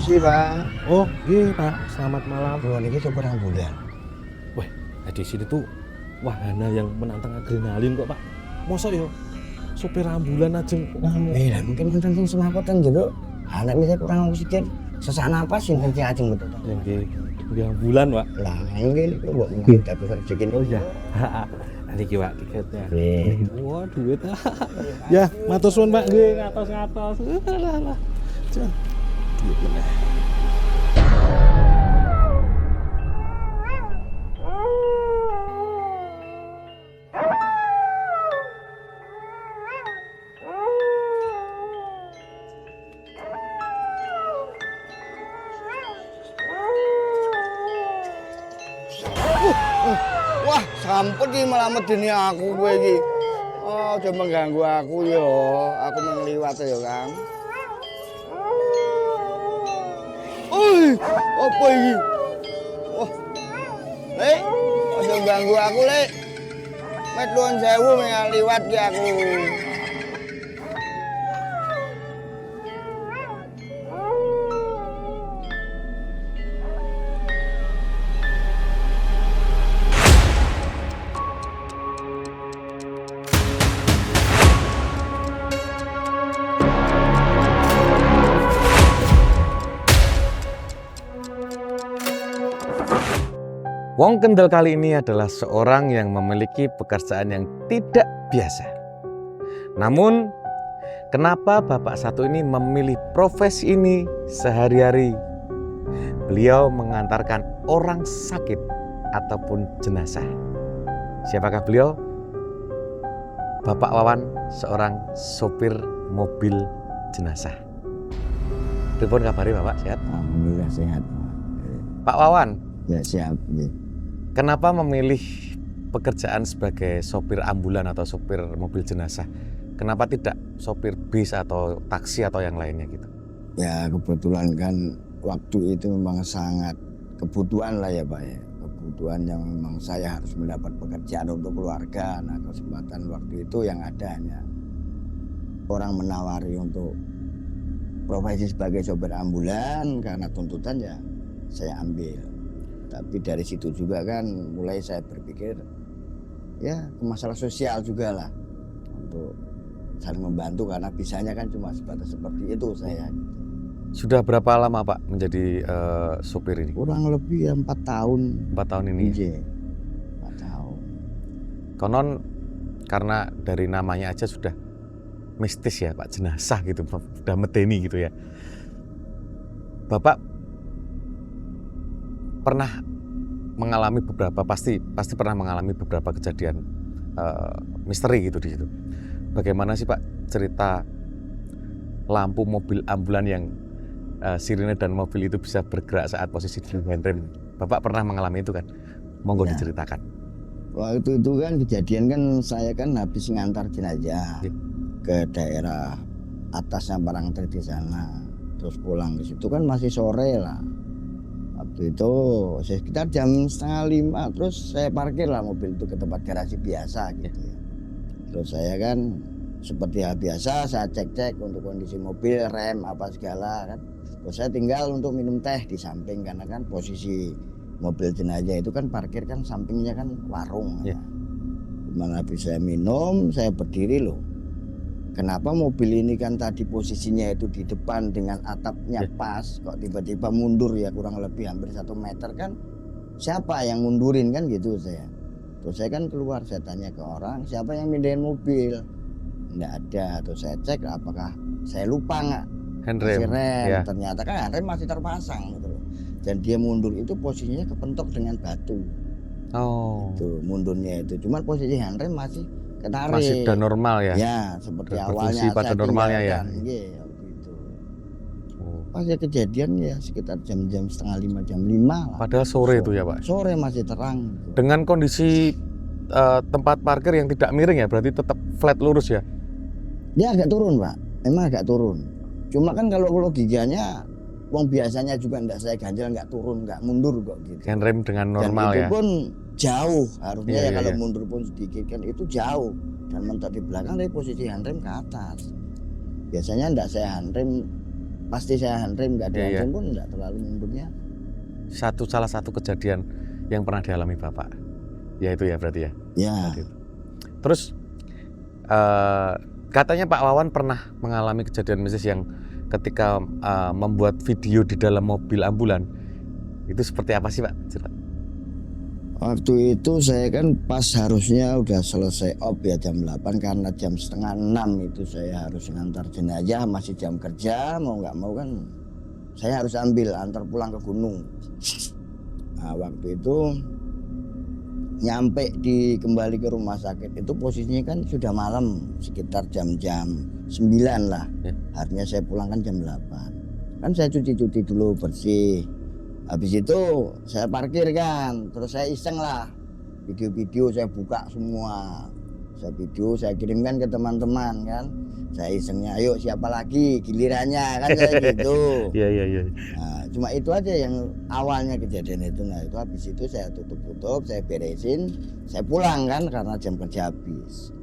Permisi, Pak. Oh, iya Pak, selamat malam. Kula niki sopir ambulan. Wah, di sini tuh wahana yang menantang adrenalin kok Pak. Mosok yo sopir ambulan ajeng. Lah mungkin wonten sing semakoten jero. Anak misal kurang oksigen, sesak napas sing kencing ajeng betul. Nggih ambulan Pak. Lah ngene kok mbok mungkin dapat rezeki. Oh iya. Niki Pak tiketnya. Nggih. Wah, duit. Ya, matur suwun Pak. Nggih, ngatos-ngatos. Lah. Jan. Duit meneh. Wah, sampun iki malah medeni aku kowe iki. Oh, aja mengganggu aku yo. Aku mengliwat ya, Kang. Apa iki? Wah. Lek, aja ganggu aku, Lek. Met nuwun sewu liwat ki aku. Wong Kendal kali ini adalah seorang yang memiliki pekerjaan yang tidak biasa. Namun, kenapa Bapak satu ini memilih profesi ini sehari-hari? Beliau mengantarkan orang sakit ataupun jenazah. Siapakah beliau? Bapak Wawan, seorang sopir mobil jenazah. Telepon kabari Bapak, sehat? Alhamdulillah sehat. Pak Wawan, Ya siap, nggih. kenapa memilih pekerjaan sebagai sopir ambulan atau sopir mobil jenazah? Kenapa tidak sopir bis atau taksi atau yang lainnya gitu? Ya kebetulan kan waktu itu memang sangat kebutuhan lah ya Pak ya. Kebutuhan yang memang saya harus mendapat pekerjaan untuk keluarga. Nah kesempatan waktu itu yang ada hanya orang menawari untuk profesi sebagai sopir ambulan karena tuntutan ya saya ambil. Tapi dari situ juga kan mulai saya berpikir ya ke masalah sosial juga lah untuk saling membantu karena bisanya kan cuma sebatas seperti itu saya. Sudah berapa lama Pak menjadi sopir ini? Kurang lebih ya 4 tahun. 4 tahun ini. Iya, 4 tahun. Konon karena dari namanya aja sudah mistis ya Pak, jenazah gitu, sudah medeni gitu ya. Bapak pernah mengalami pasti pernah mengalami beberapa kejadian misteri gitu di situ. Bagaimana sih Pak cerita lampu mobil ambulan yang sirine dan mobil itu bisa bergerak saat posisi di handrem? Bapak pernah mengalami itu kan? Monggo Ya. diceritakan. Waktu itu kan kejadian kan saya kan habis ngantar jenazah Ya. ke daerah atasnya Parangtritis di sana. Terus pulang ke situ kan masih sore lah. Waktu itu sekitar jam 4:30 terus saya parkir lah mobil itu ke tempat garasi biasa gitu ya. Terus saya kan seperti hal biasa saya cek-cek untuk kondisi mobil, rem apa segala kan. Terus saya tinggal untuk minum teh di samping karena kan posisi mobil jenazah itu kan parkir kan sampingnya kan warung. Ya. Dimana habis saya minum, saya berdiri loh. Kenapa mobil ini kan tadi posisinya itu di depan dengan atapnya Ya. pas, kok tiba-tiba mundur ya kurang lebih hampir 1 meter kan? Siapa yang mundurin kan gitu saya. Terus saya kan keluar, saya tanya ke orang, siapa yang mindahin mobil? Nggak ada. Terus saya cek apakah saya lupa nggak Handrem. masih rem. Ya. Ternyata kan rem masih terpasang gitu loh. Dan dia mundur itu posisinya kepentok dengan batu. Oh. Tuh mundurnya itu. Cuman posisi handrem masih ketarik. Masih udah normal ya? Ya, seperti Udah awalnya berfungsi pada saya normalnya ya? tinggalkan. Iya, waktu itu. Oh. Pas ya kejadian ya sekitar jam-jam 4:30, jam 5 lah. Padahal sore itu ya Pak? Sore masih terang. Dengan kondisi tempat parkir yang tidak miring ya, berarti tetap flat lurus ya? Dia agak turun Pak, memang agak turun. Cuma kan kalau logikanya, wong biasanya juga enggak saya ganjel enggak turun, enggak mundur kok gitu. Handrem dengan normal Dan itu ya? pun jauh, harusnya Iya, ya iya, kalau iya. mundur pun sedikit kan itu jauh. Dan mentok di belakang dari posisi handrem ke atas. Biasanya enggak saya handrem pasti saya handrem, nggak Iya, dihandrem pun nggak terlalu mundurnya. Salah satu kejadian yang pernah dialami Bapak, ya itu ya berarti ya. Ya, Tadi itu. Terus katanya Pak Wawan pernah mengalami kejadian mistis yang ketika membuat video di dalam mobil ambulan, itu seperti apa sih Pak? Cerita. waktu itu saya kan pas harusnya udah selesai op ya jam 8, karena jam setengah 6 itu saya harus ngantar jenazah, masih jam kerja, mau nggak mau kan saya harus antar pulang ke gunung. Nah, waktu itu nyampe kembali ke rumah sakit itu posisinya kan sudah malam, sekitar jam-jam 9 lah. Ya. Harusnya saya pulang kan jam 8. Kan saya cuci-cuci dulu bersih. Habis itu saya parkir kan, terus saya iseng lah. Video-video saya buka semua. Saya video, saya kirimkan ke teman-teman kan. Saya isengnya, ayo siapa lagi gilirannya kan saya gitu. Iya. Nah, cuma itu aja yang awalnya kejadian itu. Nah itu habis itu saya tutup, saya beresin, saya pulang kan karena jam kerja habis.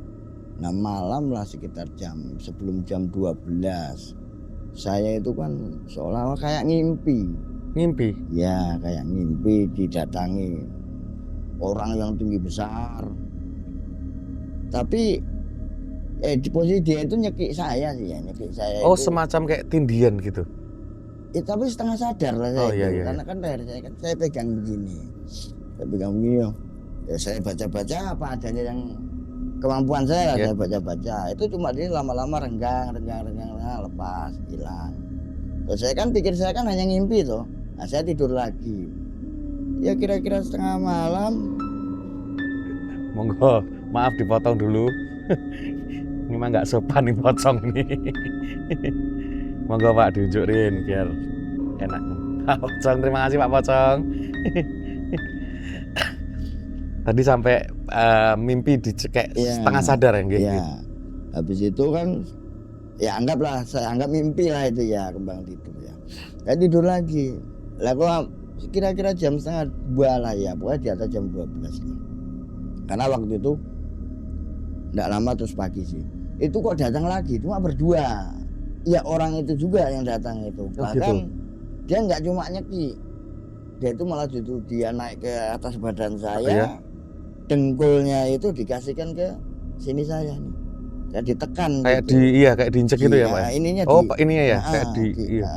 Nah malam lah sekitar sebelum jam 12, saya itu kan seolah-olah kayak ngimpi. Ngimpi. Ya kayak ngimpi didatangi orang yang tinggi besar. Tapi di posisi dia itu nyekik saya sih ya, nyekik saya. Oh itu, semacam kayak tindian gitu. tapi setengah sadar lah saya. Oh, iya. Karena kan leher saya kan saya pegang begini. Saya pegang begini ya saya baca-baca apa adanya yang kemampuan saya, Yeah. saya baca-baca. Itu cuma dia lama-lama renggang, lepas, hilang. Terus saya kan pikir saya kan hanya ngimpi toh. Nah saya tidur lagi. Ya kira-kira setengah malam. Monggo, maaf dipotong dulu. Ini mah nggak sopan nih potong ini. Monggo Pak diunjukin biar enak. Pak Pocong, terima kasih Pak Pocong. Tadi sampai mimpi dicekek Ya, setengah sadar ya, gitu. Ya. Habis itu kan ya anggaplah saya anggap mimpi lah itu ya, kembang tidur ya. Saya tidur lagi. Lah kok kira-kira jam setengah 2 lah ya, pokoknya di atas jam 12 lah. Karena waktu itu enggak lama terus pagi sih. Itu kok datang lagi, cuma berdua. Ya orang itu juga yang datang itu. Bahkan dia nggak cuma nyeki. Dia itu malah justru dia naik ke atas badan saya. Ya? Dengkulnya itu dikasihkan ke sini saya nih. Ya ditekan Kayak gitu. kayak diinjek gitu ya, Pak. Ininya Oh, ininya ya, kayak iya.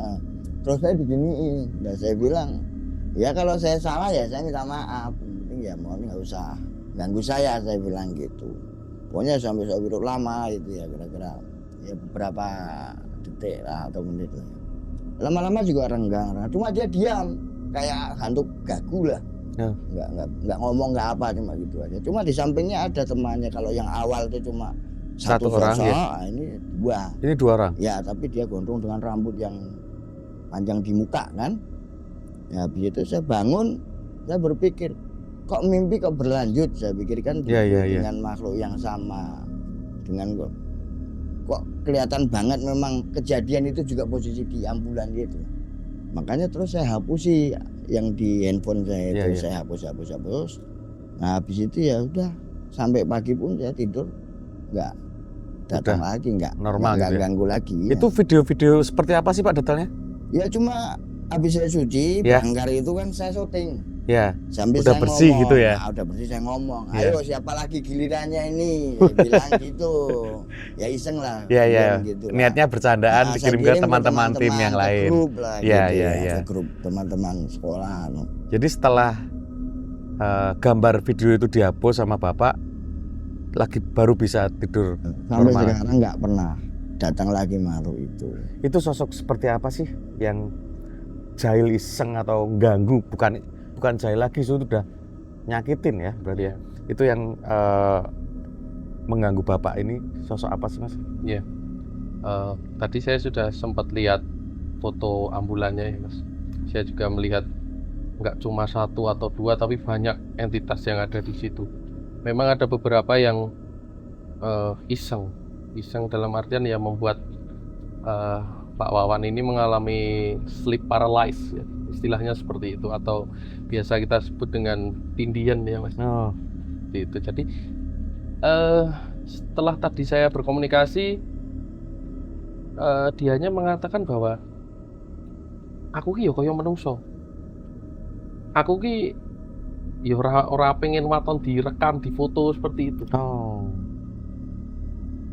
Terus saya diginiin. Nah, saya bilang, ya kalau saya salah ya saya minta maaf. Penting ya mohon nggak usah ganggu saya bilang gitu. Pokoknya sampai saya duduk lama itu ya kira-kira ya beberapa detik lah atau menit lah. Lama-lama juga renggang. Cuma dia diam kayak hantu gagu lah. Ya. Nggak ngomong nggak apa, cuma gitu aja. Cuma di sampingnya ada temannya. Kalau yang awal itu cuma Satu satu orang, sosok, ya? ini dua. Ini 2 orang. Ya tapi dia gondrong dengan rambut yang panjang di muka kan. Ya habis itu saya bangun, saya berpikir kok mimpi kok berlanjut. Saya pikirkan Ya. dengan makhluk yang sama, dengan kok kelihatan banget memang kejadian itu juga posisi di ambulan gitu. Makanya terus saya hapusi yang di handphone saya itu. Ya. Saya hapus. Nah habis itu ya udah sampai pagi pun saya tidur nggak datang lagi, nggak normal gitu ya? ganggu lagi. Itu video-video seperti apa sih Pak detailnya? Ya cuma habis saya suci, Ya. banggar itu kan saya syuting. Ya. Sambil Udah saya bersih ngomong. gitu ya? Nah, udah bersih saya ngomong. Ya. Ayo siapa lagi gilirannya ini? Saya bilang gitu. Ya iseng lah. Ya. bilang gitu lah. Niatnya bercandaan Nah, dikirim saya ke teman-teman tim yang ke lain. grup lah, Ya, gitu ya. ke grup teman-teman sekolah. Jadi setelah gambar video itu dihapus sama Bapak, lagi baru bisa tidur Sampai normal. sekarang nggak pernah datang lagi makhluk itu. Itu sosok seperti apa sih yang jahil iseng atau ganggu? Bukan jahil lagi, itu udah nyakitin ya berarti ya. Itu yang mengganggu Bapak ini sosok apa sih Mas? Tadi saya sudah sempat lihat foto ambulannya ya Mas. Saya juga melihat nggak cuma 1 atau 2 tapi banyak entitas yang ada di situ. Memang ada beberapa yang iseng dalam artian ya membuat Pak Wawan ini mengalami sleep paralysis ya. Istilahnya seperti itu atau biasa kita sebut dengan tindian ya Mas. Oh, Seperti itu. Jadi setelah tadi saya berkomunikasi, dianya mengatakan bahwa aku ki ya kaya menungso. Aku ki ya ora pengen waton direkam, difoto seperti itu. Oh.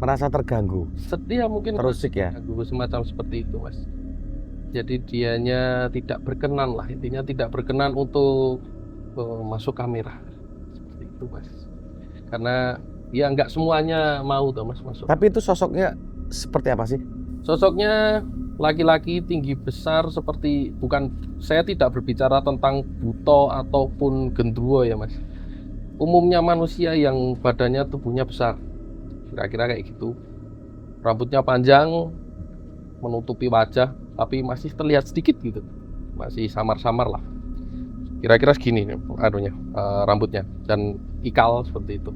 Merasa terganggu. Sedih ya mungkin Terusik ya. aku semacam seperti itu, Mas. Jadi dianya tidak berkenan lah, intinya tidak berkenan untuk masuk kamera. Seperti itu, Mas. Karena ya nggak semuanya mau tuh Mas masuk. Tapi itu sosoknya seperti apa sih? Sosoknya laki-laki tinggi besar seperti, bukan, saya tidak berbicara tentang buto ataupun gendruwo ya Mas. Umumnya manusia yang badannya tubuhnya besar. Kira-kira kayak gitu. Rambutnya panjang menutupi wajah tapi masih terlihat sedikit gitu. Masih samar-samar lah. Kira-kira segini nih anunya, rambutnya dan ikal seperti itu.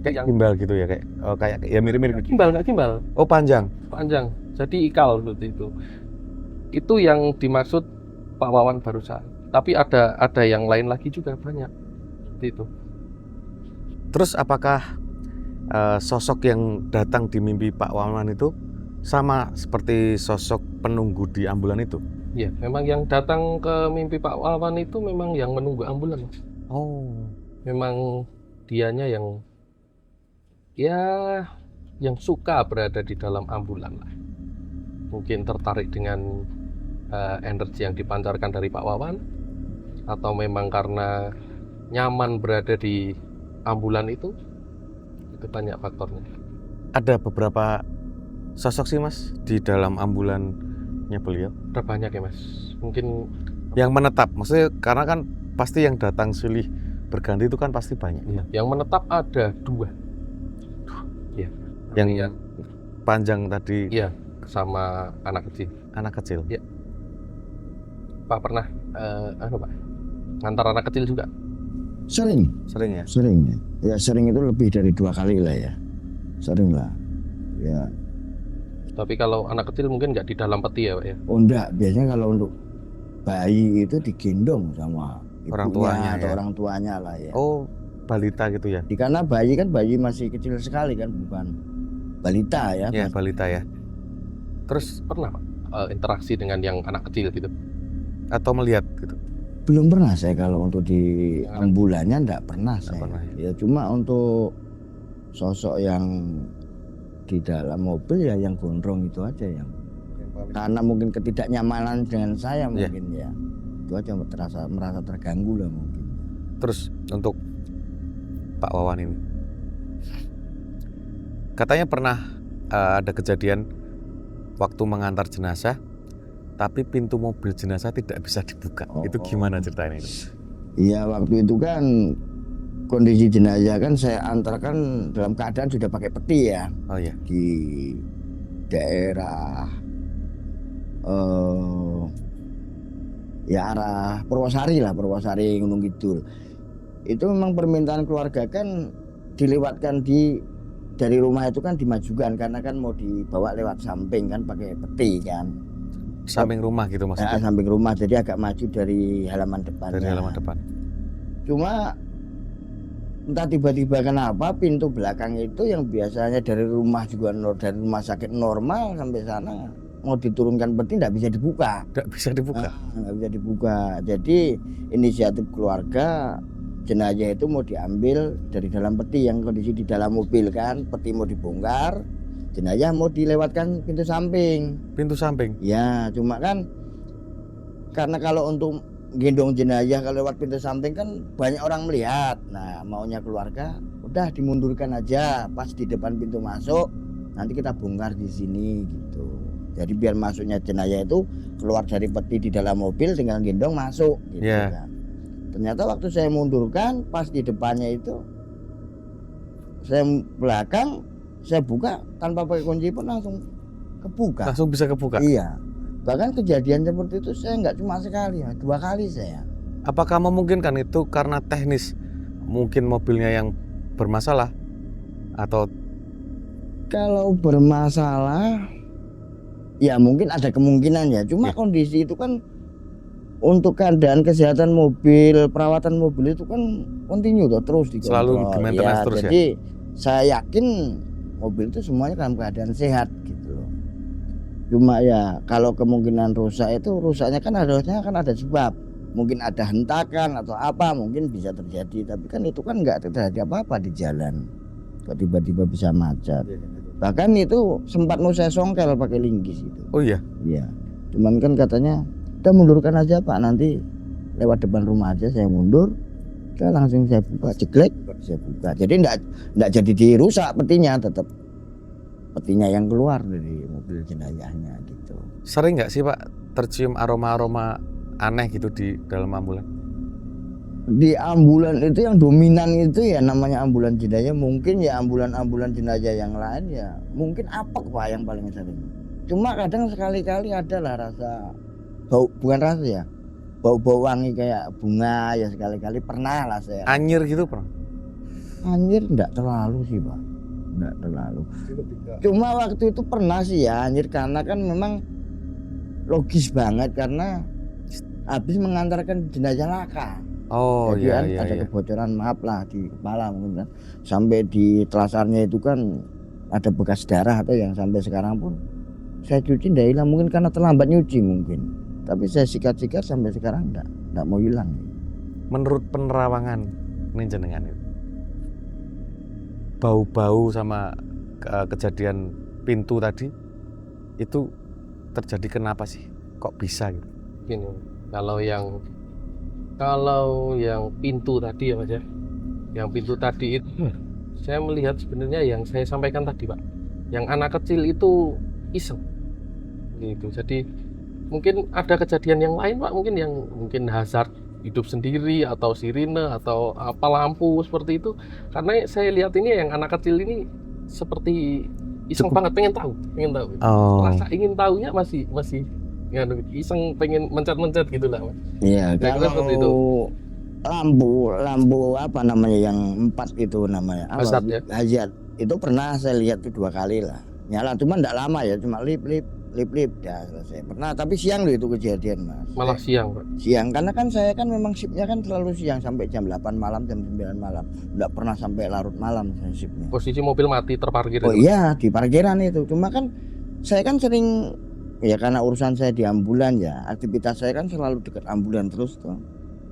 Kayak gimbal gitu ya, kayak ya mirip-mirip. Gimbal, nggak gimbal, Oh, panjang. panjang. Jadi ikal seperti itu. Itu yang dimaksud Pak Wawan barusan. Tapi ada yang lain lagi juga banyak. Seperti itu. Terus apakah sosok yang datang di mimpi Pak Wawan itu sama seperti sosok penunggu di ambulan itu? Ya, memang yang datang ke mimpi Pak Wawan itu memang yang menunggu ambulan, Mas. Oh. Memang dianya yang yang suka berada di dalam ambulan lah. Mungkin tertarik dengan energi yang dipancarkan dari Pak Wawan, atau memang karena nyaman berada di ambulan itu banyak faktornya. Ada beberapa sosok sih Mas di dalam ambulannya beliau. Ada banyak ya Mas. Mungkin Yang menetap, maksudnya karena kan pasti yang datang silih berganti itu kan pasti banyak. yang menetap ada 2. Ya. Yang panjang tadi Iya, sama anak kecil. anak kecil. Ya. Pak pernah Pak, ngantar anak kecil juga? Sering Sering ya? ya. Ya sering itu lebih dari 2 kali lah ya. Sering lah. Ya. Tapi kalau anak kecil mungkin nggak di dalam peti ya Pak ya? Oh enggak, biasanya kalau untuk bayi itu digendong sama Orang ibunya tuanya atau ya? orang tuanya lah ya. Oh, balita gitu ya? Karena bayi kan masih kecil sekali kan, bukan balita ya. Ya, balita ya. Terus Pernah Pak interaksi dengan yang anak kecil gitu? atau melihat gitu? Belum pernah saya kalau untuk di ambulannya enggak pernah saya. pernah Ya cuma untuk sosok yang di dalam mobil ya yang gondrong itu aja yang karena mungkin ketidaknyamanan dengan saya mungkin ya. Itu aja merasa terganggu lah mungkin. Terus untuk Pak Wawan ini, katanya pernah ada kejadian waktu mengantar jenazah, tapi pintu mobil jenazah tidak bisa dibuka. Itu gimana ceritanya itu? Iya waktu itu kan kondisi jenazah kan saya antarkan dalam keadaan sudah pakai peti ya. Oh iya. Di daerah ya arah Purwosari lah, Purwosari Gunung Kidul. Itu memang permintaan keluarga kan dilewatkan dari rumah itu kan dimajukan karena kan mau dibawa lewat samping kan pakai peti kan. Samping rumah gitu maksudnya? Ya, samping rumah jadi agak maju dari halaman depan. Dari halaman depan. Cuma entah tiba-tiba kenapa pintu belakang itu yang biasanya dari rumah juga dari rumah sakit normal sampai sana mau diturunkan peti tidak bisa dibuka. Tidak bisa dibuka. Nggak bisa dibuka. Jadi inisiatif keluarga jenazah itu mau diambil dari dalam peti yang kondisi di dalam mobil kan, peti mau dibongkar, jenazah mau dilewatkan pintu samping. Pintu samping. Ya, cuma kan karena kalau untuk gendong jenazah kalau lewat pintu samping kan banyak orang melihat. Nah, maunya keluarga udah dimundurkan aja pas di depan pintu masuk, nanti kita bongkar di sini gitu. Jadi biar masuknya jenazah itu keluar dari peti di dalam mobil tinggal gendong masuk gitu kan. Ternyata waktu saya mundurkan pas di depannya itu saya belakang saya buka tanpa pakai kunci pun langsung kebuka. Langsung bisa kebuka? Iya. Bahkan kejadian seperti itu saya nggak cuma sekali, 2 kali saya. Apakah memungkinkan itu karena teknis? Mungkin mobilnya yang bermasalah? Atau kalau bermasalah ya mungkin ada kemungkinan ya. Cuma kondisi itu kan untuk keadaan kesehatan mobil, perawatan mobil itu kan kontinu terus dikontrol. Selalu di maintenance terus jadi saya yakin mobil itu semuanya dalam keadaan sehat gitu loh. Cuma ya kalau kemungkinan rusak itu rusaknya kan harusnya kan ada sebab. Mungkin ada hentakan atau apa mungkin bisa terjadi. Tapi kan itu kan nggak terjadi apa-apa di jalan. Kok tiba-tiba bisa macet. Bahkan itu sempat mau saya songkel pakai linggis itu. Oh iya. Iya. Cuman kan katanya kita mundurkan aja Pak, nanti lewat depan rumah aja saya mundur. Kita langsung saya buka, ceklek saya buka. Jadi enggak jadi dirusak petinya, tetap petinya yang keluar dari mobil jenazahnya gitu. Sering nggak sih Pak tercium aroma-aroma aneh gitu di dalam ambulan? Di ambulan itu yang dominan itu ya namanya ambulan jenazah, mungkin ya ambulan jenazah yang lain ya mungkin apek Pak yang paling sering. Cuma kadang sekali-kali ada lah rasa bau, bukan rasa ya, bau-bau wangi kayak bunga ya sekali-kali pernah lah saya. Anyir gitu pernah? Anjir enggak terlalu sih Pak, enggak terlalu. Cuma waktu itu pernah sih ya anjir, karena kan memang logis banget karena habis mengantarkan jenazah laka. Oh Jadi iya kan iya ada iya. kebocoran maaf lah di kepala mungkin kan. Sampai di telasarnya itu kan ada bekas darah atau yang sampai sekarang pun saya cuci enggak hilang, mungkin karena terlambat nyuci mungkin. Tapi saya sikat-sikat sampai sekarang enggak mau hilang. Menurut penerawangan ini jenengan itu, bau-bau sama kejadian pintu tadi itu terjadi kenapa sih? Kok bisa gitu? Gini, kalau yang pintu tadi ya Mas ya, yang pintu tadi itu saya melihat sebenarnya yang saya sampaikan tadi Pak, yang anak kecil itu iseng gitu. Jadi mungkin ada kejadian yang lain Pak, mungkin hazard hidup sendiri atau sirine atau apa lampu seperti itu. Karena saya lihat ini yang anak kecil ini seperti iseng banget, pengen tahu. Oh. Rasa ingin tahunya masih iseng, pengen mencet-mencet gitu lah Mas. Iya, Kira-kira seperti itu. kalau lampu apa namanya yang 4 itu namanya apa? Hazard ya? Hazard. Itu pernah saya lihat tuh 2 kali lah. Nyala cuma enggak lama ya, cuma lip dah selesai. Pernah, tapi siang loh itu kejadian Mas. Malah siang Pak. Siang karena kan saya kan memang shiftnya kan selalu siang sampai jam 8 malam, jam 9 malam. Enggak pernah sampai larut malam saya shiftnya. Posisi mobil mati terparkir Oh itu. iya, di parkiran itu. Cuma kan saya kan sering ya karena urusan saya di ambulan ya, aktivitas saya kan selalu dekat ambulan terus tuh.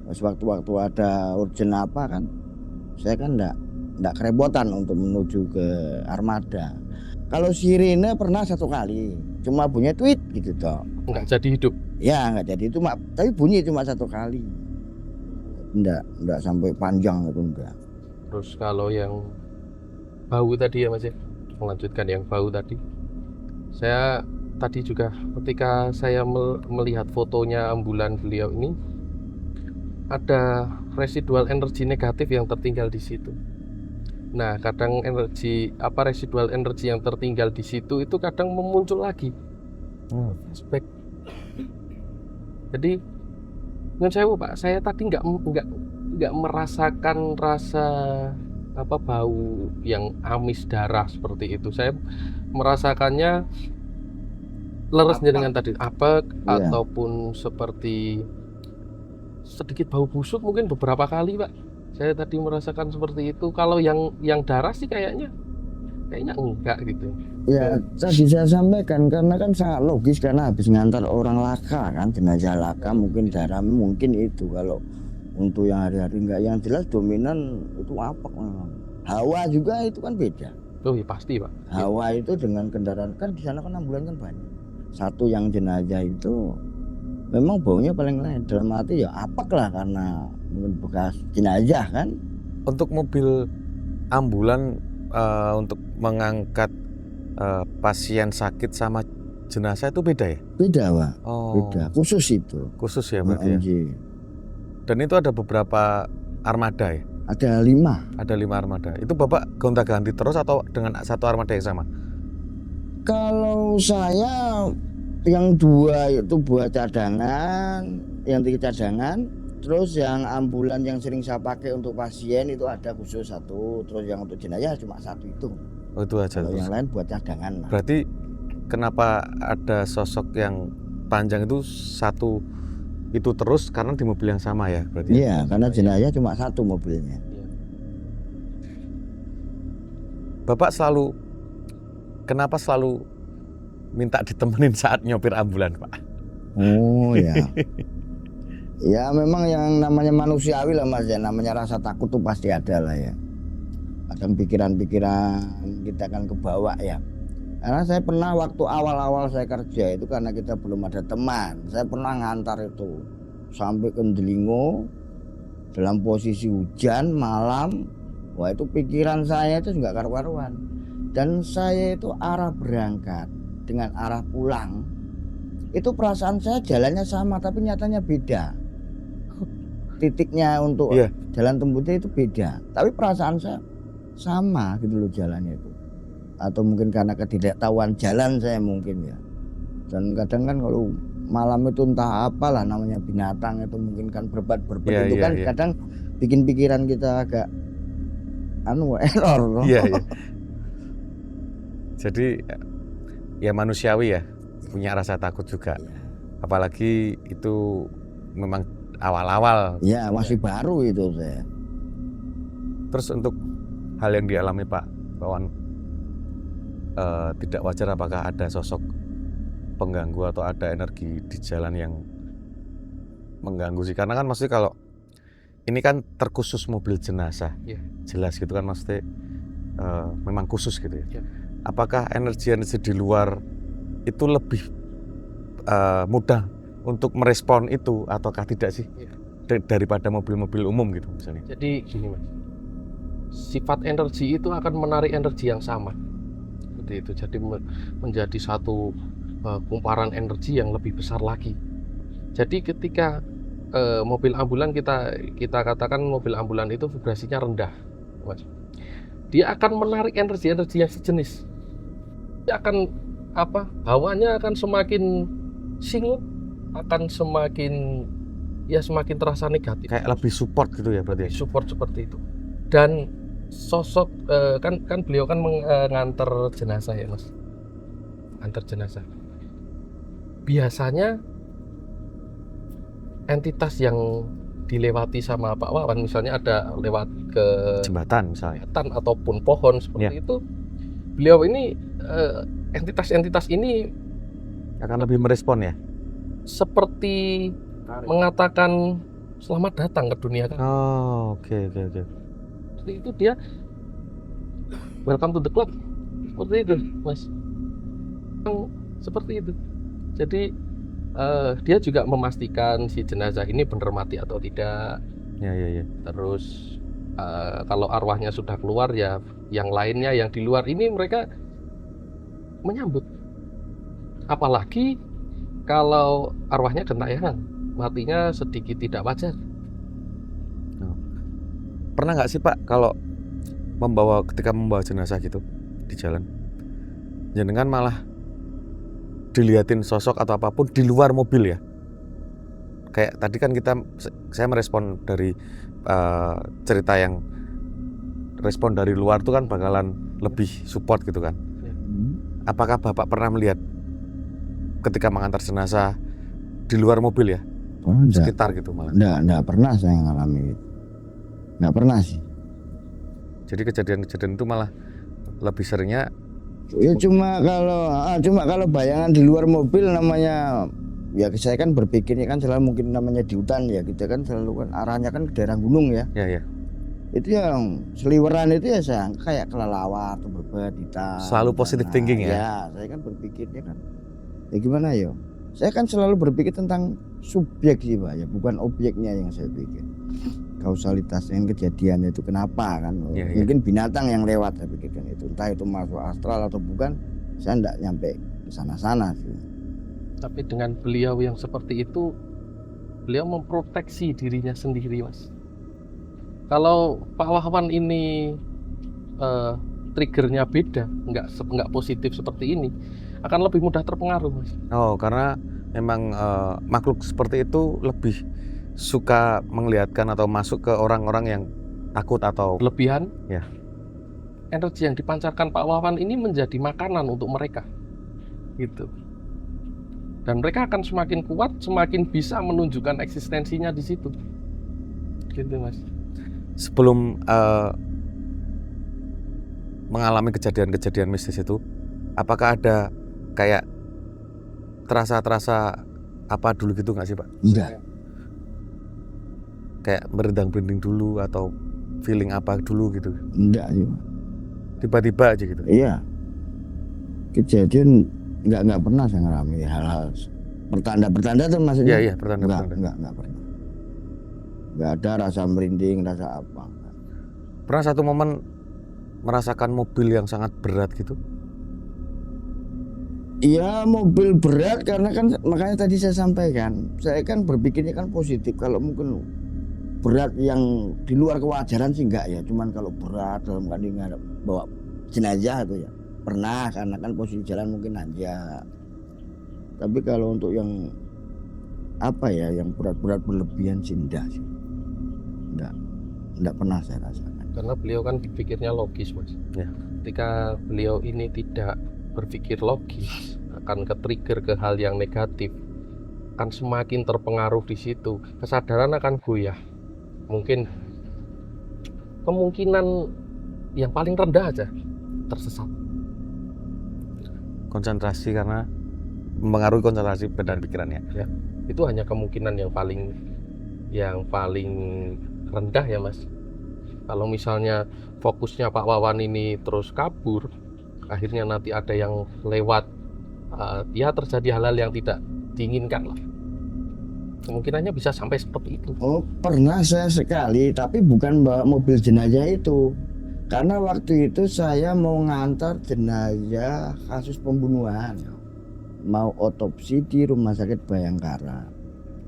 Pas waktu-waktu ada urgent apa kan, saya kan enggak kerepotan untuk menuju ke armada. Kalau sirine pernah 1 kali, cuma bunyi tweet gitu toh. Nggak jadi hidup. Ya enggak jadi itu, tapi bunyi cuma 1 kali. Enggak sampai panjang itu enggak. Terus kalau yang bau tadi ya Mas ya, melanjutkan yang bau tadi. Saya tadi juga ketika saya melihat fotonya ambulan beliau ini, ada residual energi negatif yang tertinggal di situ. Nah, kadang residual energi yang tertinggal di situ itu kadang memuncul lagi. Flashback. Jadi, menurut saya Pak, saya tadi nggak merasakan rasa bau yang amis darah seperti itu. Saya merasakannya leresnya dengan tadi apek, Iya. ataupun seperti sedikit bau busuk mungkin beberapa kali Pak. Saya tadi merasakan seperti itu. Kalau yang darah sih kayaknya enggak gitu. Ya tadi saya sampaikan karena kan sangat logis karena habis ngantar orang laka kan, jenazah laka mungkin darah mungkin itu. Kalau untuk yang hari-hari enggak, yang jelas dominan itu apa memang. Hawa juga itu kan beda. Oh iya pasti Pak. Hawa itu dengan kendaraan kan di sana kan ambulan kan banyak. Satu yang jenazah itu memang baunya paling lain, dalam arti ya apek lah karena mungkin bekas jenazah kan. Untuk mobil ambulan untuk mengangkat pasien sakit sama jenazah itu beda ya? Beda Pak, Oh, beda, khusus itu. khusus ya berarti ya. MG. Dan itu ada beberapa armada ya? Ada 5. Ada 5 armada. Itu Bapak gonta-ganti terus atau dengan satu armada yang sama? Kalau saya yang 2 itu buat cadangan, yang 3 cadangan, terus yang ambulan yang sering saya pakai untuk pasien itu ada khusus 1, terus yang untuk jenazah cuma 1 itu. Oh itu aja Kalau terus. yang lain buat cadangan lah. Berarti kenapa ada sosok yang panjang itu 1 itu terus karena di mobil yang sama ya berarti? Iya, karena jenazah cuma 1 mobilnya. Bapak kenapa selalu minta ditemenin saat nyopir ambulan, Pak. Oh ya. Ya memang yang namanya manusiawi lah Mas ya, namanya rasa takut tuh pasti ada lah ya. Kadang pikiran-pikiran kita kan kebawa ya. Karena saya pernah waktu awal-awal saya kerja itu karena kita belum ada teman, saya pernah ngantar itu sampai ke Delingo dalam posisi hujan malam. Wah itu pikiran saya itu nggak karu-karuan. Dan saya itu arah berangkat dengan arah pulang itu perasaan saya jalannya sama tapi nyatanya beda. Titiknya untuk jalan tembusnya itu beda, tapi perasaan saya sama gitu loh jalannya itu. Atau mungkin karena ketidaktahuan jalan saya mungkin ya. Dan kadang kan kalau malam itu entah apalah namanya binatang itu mungkin kan berbat itu kan kadang bikin pikiran kita agak error loh. Iya. Jadi ya manusiawi ya punya rasa takut juga. Apalagi itu memang awal-awal. Ya masih baru itu saya. Terus untuk hal yang dialami Pak Wawan, tidak wajar apakah ada sosok pengganggu atau ada energi di jalan yang mengganggu sih? Karena kan maksudnya kalau ini kan terkhusus mobil jenazah, jelas gitu kan maksudnya memang khusus gitu ya. Apakah energi-energi di luar itu lebih mudah untuk merespon itu ataukah tidak sih daripada mobil-mobil umum gitu misalnya? Jadi gini Mas, sifat energi itu akan menarik energi yang sama. Seperti itu. Jadi menjadi satu kumparan energi yang lebih besar lagi. Jadi ketika mobil ambulan kita katakan mobil ambulan itu vibrasinya rendah, Mas. Dia akan menarik energi-energi yang sejenis. Dia akan hawanya akan semakin singut, akan semakin terasa negatif. Kayak lebih support gitu ya berarti. Support seperti itu. Dan sosok kan beliau kan mengantar jenazah ya Mas. Antar jenazah. Biasanya entitas yang dilewati sama Pak Wawan misalnya ada lewat ke jembatan misalnya ataupun pohon seperti itu, beliau ini entitas-entitas ini akan lebih merespon ya, seperti mengatakan selamat datang ke dunia kan. Oke. Seperti itu dia welcome to the club, seperti itu Mas. Seperti itu. Jadi dia juga memastikan si jenazah ini benar mati atau tidak. Ya. Terus kalau arwahnya sudah keluar ya yang lainnya yang di luar ini mereka menyambut. Apalagi kalau arwahnya gentayangan, matinya sedikit tidak wajar. Pernah nggak sih Pak kalau ketika membawa jenazah gitu di jalan, jenengan malah dilihatin sosok atau apapun di luar mobil ya? Kayak tadi kan saya merespon dari cerita yang respon dari luar tuh kan bakalan lebih support gitu kan. Apakah Bapak pernah melihat ketika mengantar jenazah di luar mobil ya? Sekitar gitu malah? Enggak pernah saya ngalami itu. Enggak pernah sih. Jadi kejadian-kejadian itu malah lebih seringnya ya cuma kalau bayangan di luar mobil namanya ya saya kan berpikirnya kan selalu mungkin namanya di hutan ya, kita kan selalu kan arahnya kan ke daerah gunung ya. Ya. Itu yang seliweran itu ya saya kayak kelelawar atau berbat hitam. Selalu positive thinking ya? Ya, saya kan berpikirnya kan ya gimana ya? Saya kan selalu berpikir tentang subjek sih Pak ya, bukan objeknya yang saya pikir. Kausalitas yang kejadian itu kenapa kan? Mungkin binatang yang lewat saya pikirkan itu. Entah itu masuk astral atau bukan, saya enggak nyampe ke sana-sana sih. Tapi dengan beliau yang seperti itu, beliau memproteksi dirinya sendiri Mas. Kalau Pak Wawan ini triggernya beda, nggak positif seperti ini, akan lebih mudah terpengaruh Mas. Karena memang makhluk seperti itu lebih suka melihatkan atau masuk ke orang-orang yang takut atau berlebihan. Ya. Energi yang dipancarkan Pak Wawan ini menjadi makanan untuk mereka, gitu. Dan mereka akan semakin kuat, semakin bisa menunjukkan eksistensinya di situ, gitu Mas. Sebelum mengalami kejadian-kejadian mistis itu, apakah ada kayak terasa apa dulu gitu nggak sih Pak? Enggak. Kayak merindang-merinding dulu atau feeling apa dulu gitu? Enggak sih. Tiba-tiba aja gitu. Iya. Kejadian enggak pernah saya ngalami hal-hal pertanda tuh maksudnya. Iya, pertanda-pertanda. Enggak pernah. Enggak ada rasa merinding, rasa apa. Pernah satu momen merasakan mobil yang sangat berat gitu? Iya, mobil berat karena kan makanya tadi saya sampaikan, saya kan berpikirnya kan positif. Kalau mungkin berat yang di luar kewajaran sih enggak ya, cuman kalau berat dalam kandungan bawa jenazah itu ya pernah, karena kan posisi jalan mungkin nanjak. Tapi kalau untuk yang apa ya, yang berat-berat berlebihan sih enggak sih. Enggak pernah saya rasakan. Karena beliau kan berpikirnya logis, Mas. Ya. Ketika beliau ini tidak berpikir logis, akan ke-trigger ke hal yang negatif, akan semakin terpengaruh di situ. Kesadaran akan goyah. Mungkin kemungkinan yang paling rendah aja tersesat. Konsentrasi karena mempengaruhi konsentrasi dan pikirannya. Itu hanya kemungkinan yang paling rendah ya, Mas. Kalau misalnya fokusnya Pak Wawan ini terus kabur, akhirnya nanti ada yang lewat, ya terjadi hal-hal yang tidak diinginkan lah. Kemungkinannya bisa sampai seperti itu. Oh, pernah saya sekali, tapi bukan bawa mobil jenazah itu. Karena waktu itu saya mau ngantar jenazah kasus pembunuhan, mau otopsi di Rumah Sakit Bayangkara.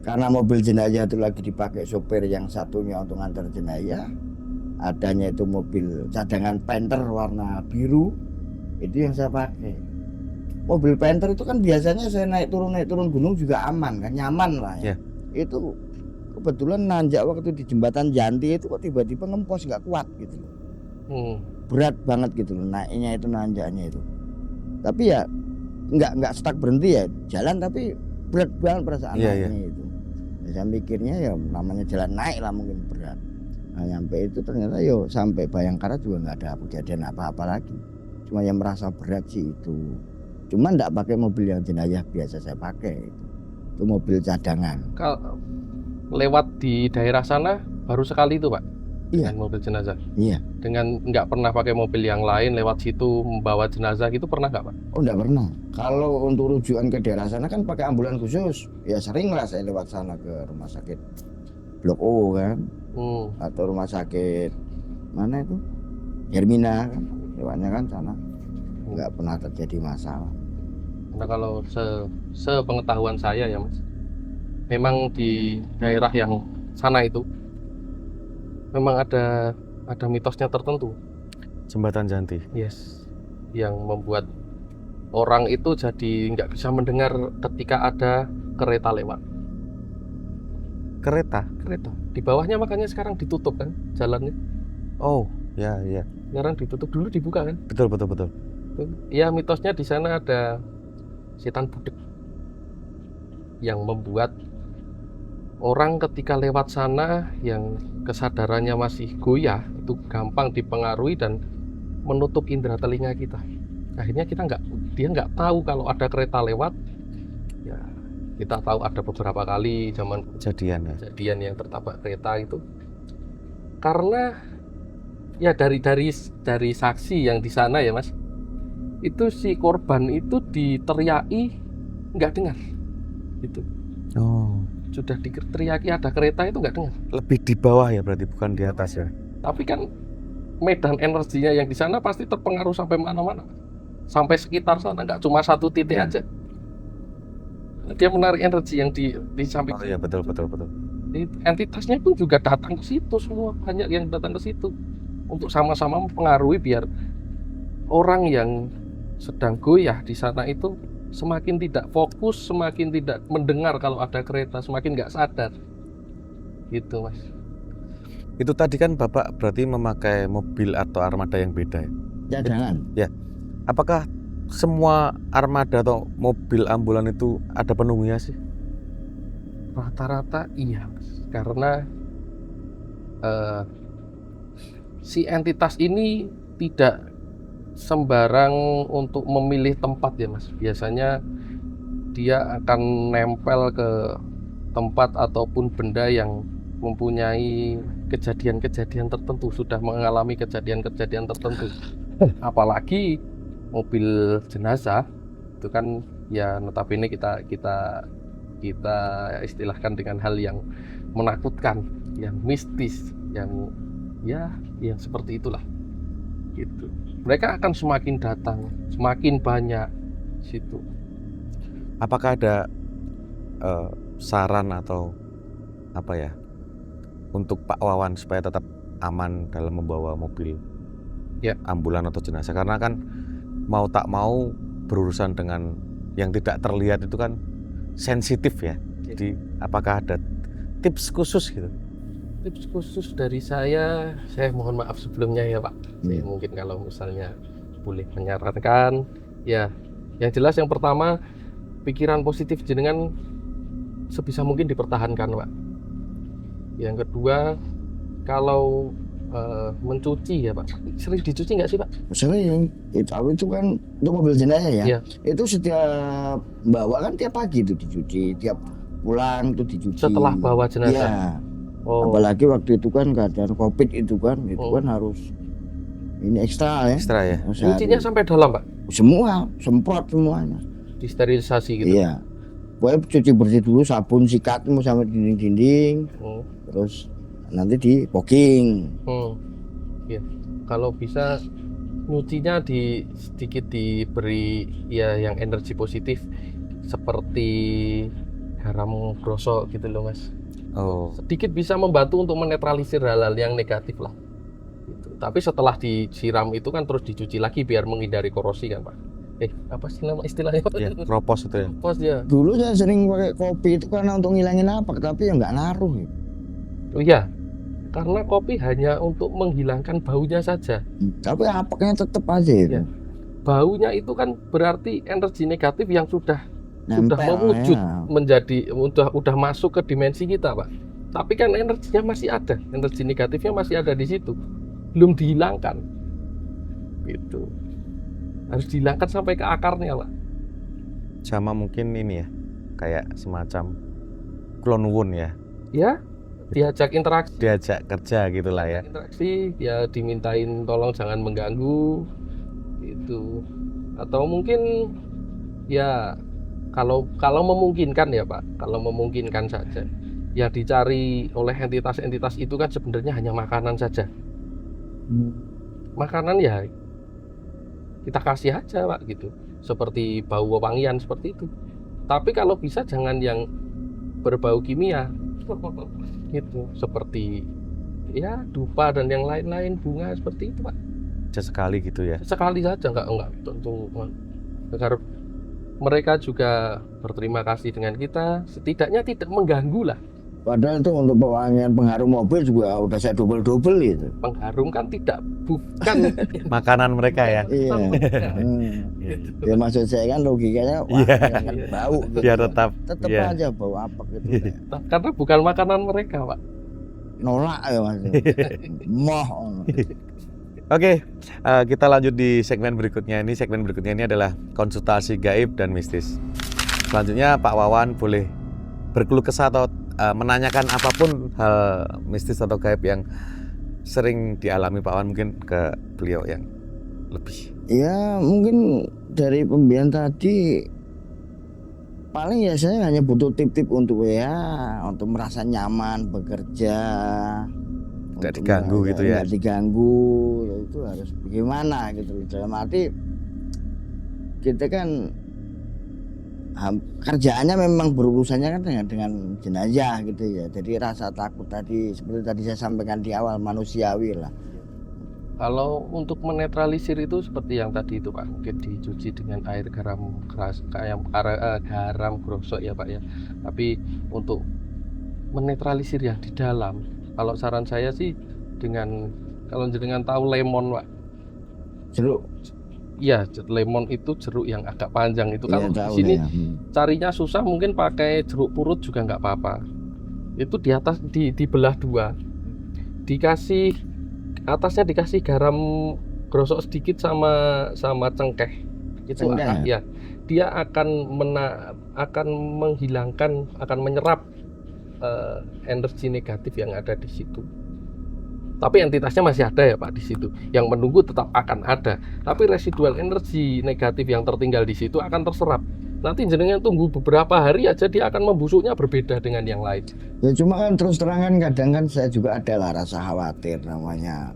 Karena mobil jenazah itu lagi dipakai sopir yang satunya untuk ngantar jenazah, adanya itu mobil cadangan Panther warna biru, itu yang saya pakai. Mobil Panther itu kan biasanya saya naik turun gunung juga aman kan, nyaman lah ya. Itu kebetulan nanjak waktu di jembatan Janti itu kok tiba-tiba ngempos nggak kuat gitu loh. Berat banget gitu loh naiknya itu, nanjaknya itu. Tapi ya nggak stuck berhenti ya jalan, tapi berat banget perasaan naiknya itu. Ya, saya mikirnya ya namanya jalan naik lah mungkin berat. Nah, nyampe itu ternyata yo sampai Bayangkara juga nggak ada kejadian apa-apa lagi. Cuma yang merasa berat sih itu. Cuma nggak pakai mobil yang jenazah biasa saya pakai itu mobil cadangan. Kalau lewat di daerah sana baru sekali itu Pak? Iya. Dengan mobil jenazah? Iya. Dengan nggak pernah pakai mobil yang lain lewat situ membawa jenazah gitu pernah nggak Pak? Oh nggak pernah. Kalau untuk rujukan ke daerah sana kan pakai ambulan khusus. Ya sering lah saya lewat sana ke rumah sakit Blok O kan. Atau rumah sakit mana itu? Hermina kan. Lewatnya kan sana. Nggak pernah terjadi masalah. Karena kalau sepengetahuan saya ya Mas, memang di daerah yang sana itu memang ada mitosnya tertentu. Jembatan Janti. Yes, yang membuat orang itu jadi nggak bisa mendengar ketika ada kereta lewat. Kereta? Di bawahnya makanya sekarang ditutup kan jalannya. Oh, ya. Sekarang ditutup, dulu dibuka kan? Betul. Ya mitosnya di sana ada setan budek yang membuat orang ketika lewat sana yang kesadarannya masih goyah itu gampang dipengaruhi dan menutup indera telinga kita. Akhirnya dia nggak tahu kalau ada kereta lewat. Ya kita tahu ada beberapa kali zaman kejadian yang tertabrak kereta itu. Karena ya dari saksi yang di sana ya Mas, itu si korban itu diteriaki nggak dengar gitu. Oh, sudah diteriaki ada kereta itu nggak dengar. Lebih di bawah ya berarti, bukan di atas ya. Tapi kan medan energinya yang di sana pasti terpengaruh sampai mana-mana, sampai sekitar sana, nggak cuma satu titik aja. Dia menarik energi yang di samping. Oh iya, betul. Entitasnya pun juga datang ke situ, semua banyak yang datang ke situ untuk sama-sama mempengaruhi biar orang yang sedang goyah di sana itu semakin tidak fokus, semakin tidak mendengar kalau ada kereta, semakin nggak sadar gitu Mas. Itu tadi kan Bapak berarti memakai mobil atau armada yang beda ya? Cadangan. Ya. Apakah semua armada atau mobil ambulan itu ada penunggunya sih? Rata-rata iya Mas, karena si entitas ini tidak sembarang untuk memilih tempat ya Mas. Biasanya dia akan nempel ke tempat ataupun benda yang mempunyai kejadian-kejadian tertentu, sudah mengalami kejadian-kejadian tertentu. Apalagi mobil jenazah itu kan ya notabene kita istilahkan dengan hal yang menakutkan, yang mistis, yang seperti itulah gitu. Mereka akan semakin datang, semakin banyak situ. Apakah ada saran atau apa ya untuk Pak Wawan supaya tetap aman dalam membawa mobil ambulan atau jenazah? Karena kan mau tak mau berurusan dengan yang tidak terlihat itu kan sensitif ya. Jadi apakah ada tips khusus gitu? Tips khusus dari saya mohon maaf sebelumnya ya Pak. Saya mungkin kalau misalnya boleh menyarankan, ya yang jelas yang pertama, pikiran positif jenengan sebisa mungkin dipertahankan Pak. Yang kedua, kalau mencuci ya Pak, sering dicuci nggak sih Pak? Sering, itu kan untuk mobil jenazah ya. Iya. Itu setiap bawa kan tiap pagi itu dicuci, tiap pulang itu dicuci. Setelah bawa jenazah? Iya. Oh. Apalagi waktu itu kan keadaan COVID itu kan harus ini ekstra ya. Ekstra ya. Cucinya sampai dalam Pak? Semua, semprot semuanya. Disterilisasi gitu? Iya. Pokoknya cuci bersih dulu, sabun sikat sampai dinding-dinding. Terus nanti di poking. Ya, kalau bisa nyucinya sedikit diberi ya yang energi positif seperti garam grosok gitu loh Mas. Oh. Sedikit bisa membantu untuk menetralisir hal-hal yang negatif lah. Gitu. Tapi setelah disiram itu kan terus dicuci lagi biar menghindari korosi kan Pak. Apa sih nama istilahnya? Ya, kropos itu ya. Kropos ya. Dulu saya sering pakai kopi itu karena untuk ngilangin apa, tapi ya nggak ngaruh. Oh iya, karena kopi hanya untuk menghilangkan baunya saja. Tapi apaknya tetap aja itu. Ya. Baunya itu kan berarti energi negatif yang sudah Nempel, mewujud ya. menjadi udah masuk ke dimensi kita Pak. Tapi kan energinya masih ada, energi negatifnya masih ada di situ, belum dihilangkan. Gitu. Harus dihilangkan sampai ke akarnya Pak. Sama mungkin ini ya, kayak semacam clone wound ya. Ya, diajak interaksi. Diajak kerja gitulah ya. Interaksi, ya dimintain tolong jangan mengganggu, itu. Atau mungkin ya kalau memungkinkan ya Pak, kalau memungkinkan saja, yang dicari oleh entitas-entitas itu kan sebenarnya hanya makanan saja. Makanan ya kita kasih aja Pak gitu, seperti bau wewangian seperti itu. Tapi kalau bisa jangan yang berbau kimia gitu, seperti ya dupa dan yang lain-lain, bunga seperti itu Pak. Sekali gitu ya. Sekali saja, enggak tentu agar mereka juga berterima kasih dengan kita, setidaknya tidak mengganggu lah. Padahal itu untuk pewangian pengharum mobil juga udah saya double gitu. Pengharum kan bukan Makanan mereka ya. Iya. Ya maksud saya kan logikanya kan bau gitu. Biar tetap aja bau apa gitu. Karena bukan makanan mereka Pak. Nolak ya Mas. Moh. Oke, kita lanjut di segmen berikutnya. Segmen berikutnya ini adalah konsultasi gaib dan mistis. Selanjutnya Pak Wawan boleh berkeluh kesah atau menanyakan apapun hal mistis atau gaib yang sering dialami Pak Wawan, mungkin ke beliau yang lebih. Ya mungkin dari pembiayaan tadi paling ya saya hanya butuh tip-tip untuk untuk merasa nyaman bekerja. Tidak diganggu gitu ya. Tidak diganggu, itu harus bagaimana gitu. Dalam arti kita kan kerjaannya memang berurusannya kan dengan jenazah gitu ya. Jadi rasa takut tadi seperti tadi saya sampaikan di awal manusiawi lah. Kalau untuk menetralisir itu seperti yang tadi itu Pak, mungkin dicuci dengan air garam keras, garam grosok ya Pak ya. Tapi untuk menetralisir yang di dalam, kalau saran saya sih kalau jenengan tahu lemon Pak. Jeruk. Iya, lemon itu jeruk yang agak panjang itu. Kalau Ya, di sini ya. carinya susah, mungkin pakai jeruk purut juga nggak apa-apa. Itu di atas dibelah dua, atasnya dikasih garam grosok sedikit sama cengkeh. Itu Sengkang ya, dia akan akan menghilangkan, akan menyerap energi negatif yang ada di situ. Tapi entitasnya masih ada ya Pak di situ. Yang menunggu tetap akan ada. Tapi residual energi negatif yang tertinggal di situ akan terserap. Nanti jenengan tunggu beberapa hari aja dia akan membusuknya berbeda dengan yang lain. Ya cuma kan terus terangan kadang kan saya juga ada lah rasa khawatir namanya.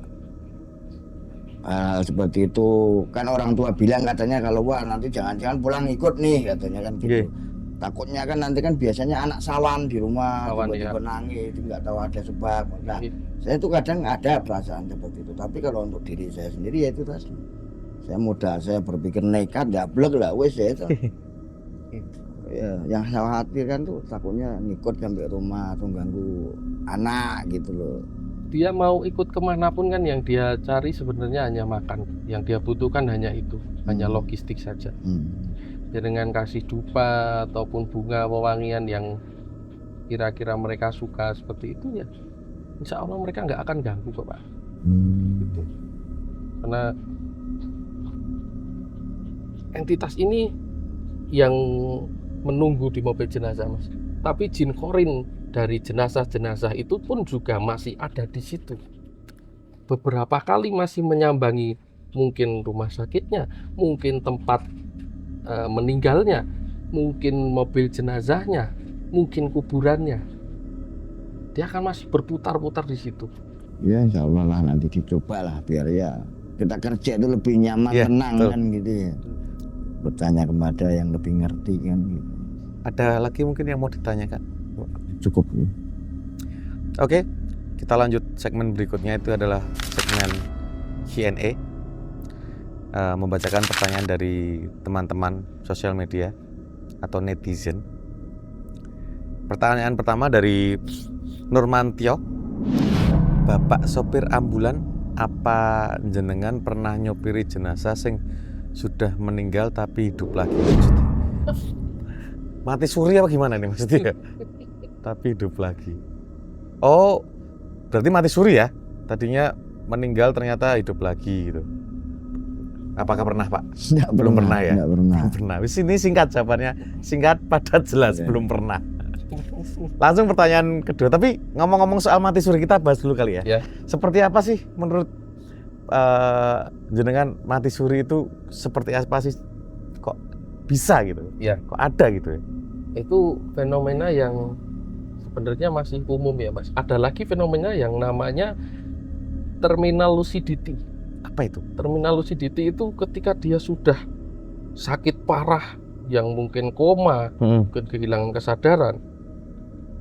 Hal seperti itu kan orang tua bilang katanya kalau wah nanti jangan-jangan pulang ikut nih katanya kan gitu. Nggih. Takutnya kan nanti kan biasanya anak sawan di rumah Sawan, tiba-tiba nangis nggak tahu ada sebab. Nah, Iya. saya tuh kadang ada perasaan seperti itu. Tapi kalau untuk diri saya sendiri ya itu tadi. Saya mudah, saya berpikir nekat, gablek lah wes ya itu. Ya, yang saya khawatirkan tuh takutnya ngikut sampai rumah atau ganggu anak gitu loh. Dia mau ikut kemanapun kan yang dia cari sebenarnya hanya makan. Yang dia butuhkan hanya itu, hanya logistik saja. Ya, dengan kasih dupa ataupun bunga wewangian yang kira-kira mereka suka seperti itu ya, insya Allah mereka nggak akan ganggu kok Pak. Gitu. Karena entitas ini yang menunggu di mobil jenazah Mas. Tapi jin korin dari jenazah-jenazah itu pun juga masih ada di situ. Beberapa kali masih menyambangi mungkin rumah sakitnya, mungkin tempat meninggalnya, mungkin mobil jenazahnya, mungkin kuburannya. Dia akan masih berputar-putar di situ. Ya insya Allah lah nanti dicoba lah biar ya kita kerja itu lebih nyaman, Ya, tenang betul. kan gitu ya. Bertanya kepada yang lebih ngerti kan gitu. Ada lagi mungkin yang mau ditanyakan? Cukup ya. Oke, kita lanjut segmen berikutnya, itu adalah segmen Q&A. Membacakan pertanyaan dari teman-teman sosial media atau netizen. Pertanyaan pertama dari Nurmantio. Bapak sopir ambulan, apa jenengan pernah nyopiri jenazah sing sudah meninggal tapi hidup lagi? Mati suri apa gimana nih maksudnya? Tapi hidup lagi. Oh, berarti mati suri ya? Tadinya meninggal ternyata hidup lagi gitu. Apakah pernah Pak? Belum pernah ya? Nggak pernah. Belum pernah. Wis ini singkat jawabannya, singkat padat jelas, Oke. belum pernah. Langsung pertanyaan kedua. Tapi ngomong-ngomong soal mati suri, kita bahas dulu kali ya. Ya. Seperti apa sih menurut jenengan mati suri itu seperti apa sih? Kok bisa gitu? Ya. Kok ada gitu ya? Itu fenomena yang sebenarnya masih umum ya Mas. Ada lagi fenomena yang namanya terminal lucidity. Apa itu? Terminal lucidity itu ketika dia sudah sakit parah, yang mungkin koma, mungkin kehilangan kesadaran,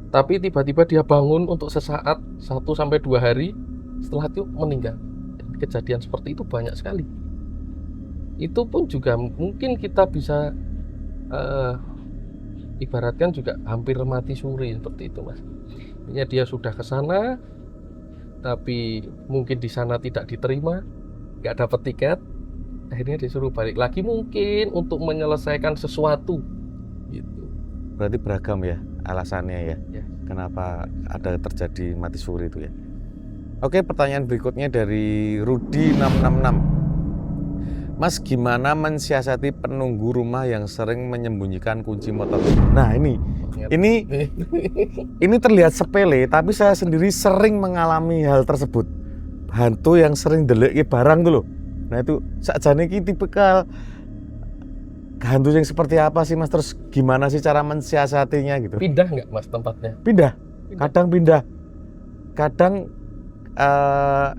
tapi tiba-tiba dia bangun untuk sesaat, 1-2 hari, setelah itu meninggal. Kejadian seperti itu banyak sekali. Itu pun juga mungkin kita bisa ibaratkan juga hampir mati suri seperti itu Mas. Artinya dia sudah ke sana, tapi mungkin di sana tidak diterima, nggak dapat tiket, akhirnya disuruh balik lagi mungkin untuk menyelesaikan sesuatu gitu. Berarti beragam ya alasannya ya, Ya. kenapa ada terjadi mati suri itu ya. Oke, pertanyaan berikutnya dari Rudi 666. Mas, gimana mensiasati penunggu rumah yang sering menyembunyikan kunci motor? Nah ini terlihat sepele, tapi saya sendiri sering mengalami hal tersebut. Hantu yang sering ndeleki barang tuh loh. Nah itu sakjane iki tipikal hantu yang seperti apa sih Mas? Terus gimana sih cara mensiasatinya gitu? Pindah nggak Mas tempatnya? Pindah, kadang pindah, kadang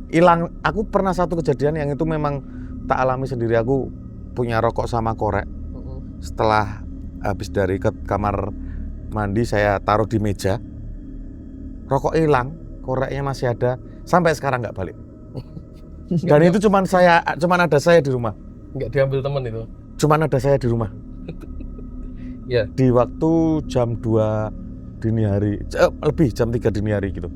hilang. Aku pernah satu kejadian yang itu memang tak alami sendiri. Aku punya rokok sama korek. Setelah habis dari ke kamar mandi, saya taruh di meja. Rokok hilang, koreknya masih ada. Sampai sekarang nggak balik. Dan itu cuman ada saya di rumah. Nggak diambil teman itu. Cuman ada saya di rumah. Ya. Di waktu jam 2 dini hari, lebih jam 3 dini hari gitu.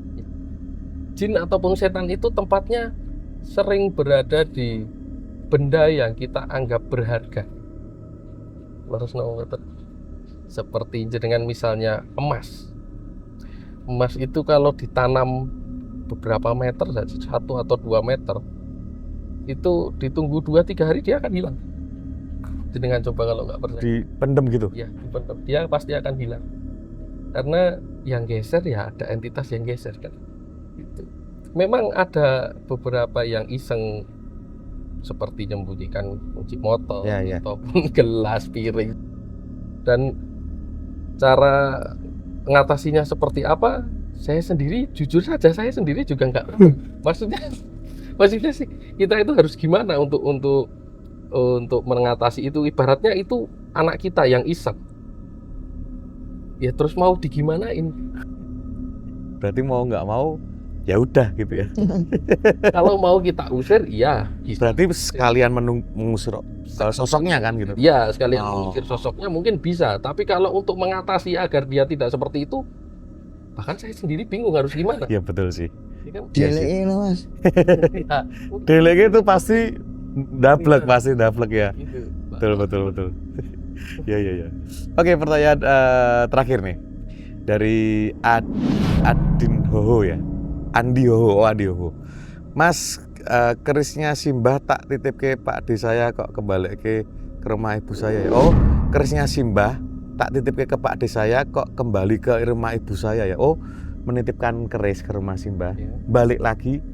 Jin ataupun setan itu tempatnya sering berada di benda yang kita anggap berharga. Harus ngerti. Seperti dengan misalnya emas. Emas itu kalau ditanam beberapa meter saja, 1 atau 2 meter, itu ditunggu 2-3 hari dia akan hilang. Jenengan coba kalau nggak percaya. Dipendem gitu. Ya, dipendem. Dia pasti akan hilang. Karena yang geser ya ada entitas yang geser kan. Gitu. Memang ada beberapa yang iseng seperti menyembunyikan kunci motor Ya, ya. ataupun gelas, piring. Dan cara mengatasinya seperti apa? Saya sendiri jujur saja saya sendiri juga nggak tahu. Maksudnya sih kita itu harus gimana untuk mengatasi itu, ibaratnya itu anak kita yang iseng. Ya terus mau digimanain? Berarti mau nggak mau ya udah gitu ya. Kalau mau kita usir, iya bisa. Berarti sekalian mengusir sosoknya kan gitu. Iya, sekalian Oh. mengusir sosoknya mungkin bisa. Tapi kalau untuk mengatasi agar dia tidak seperti itu, bahkan saya sendiri bingung harus gimana. Iya betul sih. Ya kan? Iya sih. Deleke loh Mas. Ya, Delege itu pasti dablek ya. gitu. Betul. Ya. Oke, pertanyaan terakhir nih dari Adin Hoho ya. Andi Hoho. Mas, kerisnya Simbah tak titip ke Pak Ade saya kok kembali ke rumah ibu saya ya. Oh, kerisnya Simbah tak titip ke Pak Ade saya kok kembali ke rumah ibu saya ya. Oh, menitipkan keris ke rumah Simbah. Ya. Balik lagi,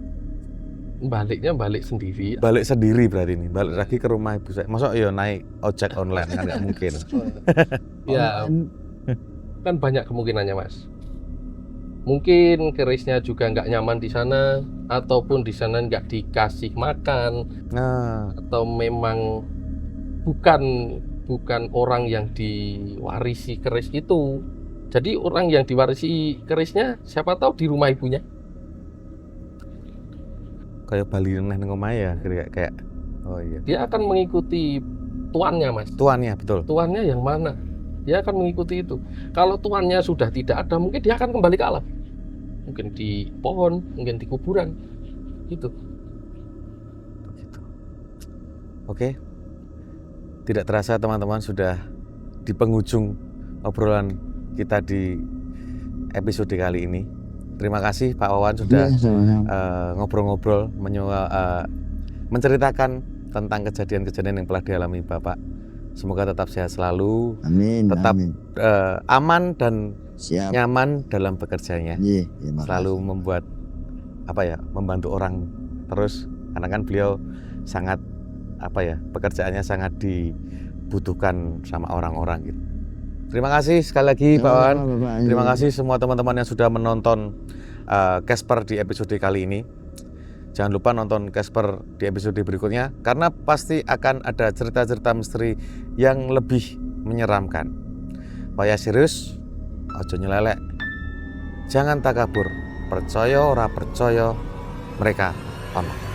Baliknya balik sendiri. balik sendiri berarti ini. Balik lagi ke rumah ibu saya. Masa ya naik ojek online kan nggak mungkin. Ya, kan banyak kemungkinannya Mas. Mungkin kerisnya juga nggak nyaman di sana, ataupun di sana nggak dikasih makan, Nah, atau memang bukan orang yang diwarisi keris itu. Jadi orang yang diwarisi kerisnya siapa tahu di rumah ibunya. kayak Bali neh nang omahe ya kayak oh iya. Dia akan mengikuti tuannya Mas. Tuannya betul. Tuannya yang mana? Dia akan mengikuti itu. Kalau tuannya sudah tidak ada, mungkin dia akan kembali ke alam. Mungkin di pohon, mungkin di kuburan. Gitu. Begitu. Oke. Tidak terasa teman-teman sudah di penghujung obrolan kita di episode kali ini. Terima kasih Pak Wawan sudah Iya, sama-sama. ngobrol-ngobrol menceritakan tentang kejadian-kejadian yang telah dialami Bapak. Semoga tetap sehat selalu, Amin. tetap amin. aman dan Siap. nyaman dalam bekerjanya. Iya, terima Selalu kasih. membuat membantu orang terus karena kan beliau sangat pekerjaannya sangat dibutuhkan sama orang-orang gitu. Terima kasih sekali lagi Pak Wawan. Sama-sama, Bapak. Terima kasih semua teman-teman yang sudah menonton Casper di episode kali ini. Jangan lupa nonton Casper di episode berikutnya karena pasti akan ada cerita-cerita misteri yang lebih menyeramkan. Paya serius, ojo nyelelek. Jangan takabur, percaya ora percaya, mereka ono.